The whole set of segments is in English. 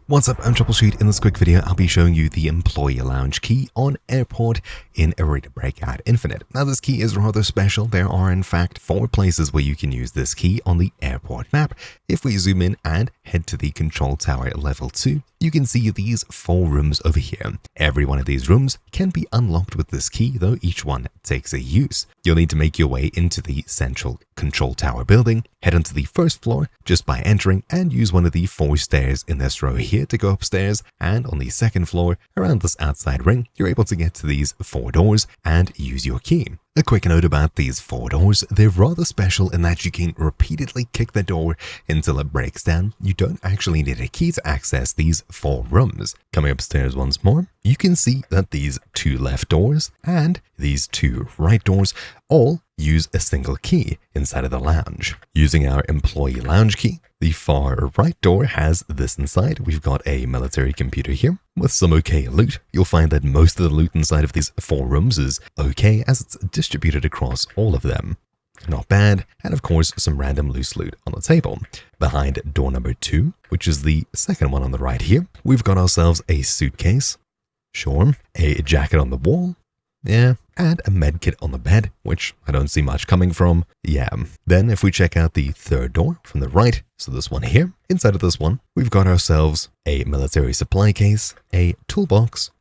What's up, I'm Troubleshoot. In this quick video, I'll be showing you the Employee Lounge key on Airport in Arena Breakout Infinite. Now, this key is rather special. There are, in fact, 4 places where you can use this key on the airport map. If we zoom in and head to the control tower level 2, you can see these 4 rooms over here. Every one of these rooms can be unlocked with this key, though each one takes a use. You'll need to make your way into the central control tower building, head onto the first floor just by entering, and use one of the 4 stairs in this row here to go upstairs. And on the second floor, around this outside ring, you're able to get to these 4 doors and use your key. A quick note about these 4 doors, they're rather special in that you can repeatedly kick the door until it breaks down. You don't actually need a key to access these 4 rooms. Coming upstairs once more, you can see that these 2 left doors and these 2 right doors all use a single key inside of the lounge. Using our employee lounge key, the far right door has this inside. We've got a military computer here with some okay loot. You'll find that most of the loot inside of these 4 rooms is okay as it's distributed across all of them. Not bad, and of course some random loose loot on the table. Behind door number 2, which is the second one on the right here, we've got ourselves a suitcase, sure, a jacket on the wall, yeah, and a medkit on the bed, which I don't see much coming from. Yeah. Then if we check out the third door from the right, so this one here, inside of this one, we've got ourselves a military supply case, a toolbox,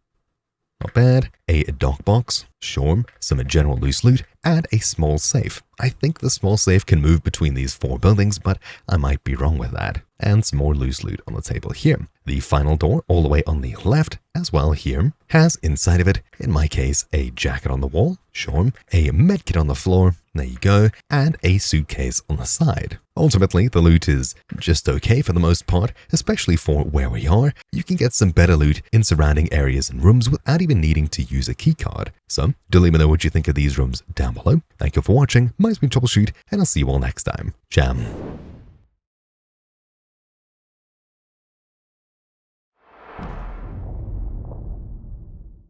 not bad, a dock box, sure, some general loose loot, and a small safe. I think the small safe can move between these 4 buildings, but I might be wrong with that. And some more loose loot on the table here. The final door, all the way on the left, as well here, has inside of it, in my case, a jacket on the wall, sure, a medkit on the floor, there you go, and a suitcase on the side. Ultimately, the loot is just okay for the most part, especially for where we are. You can get some better loot in surrounding areas and rooms without even needing to use a keycard. So, do let me know what you think of these rooms down below. Thank you for watching, my name's been Troubleshoot, and I'll see you all next time. Ciao.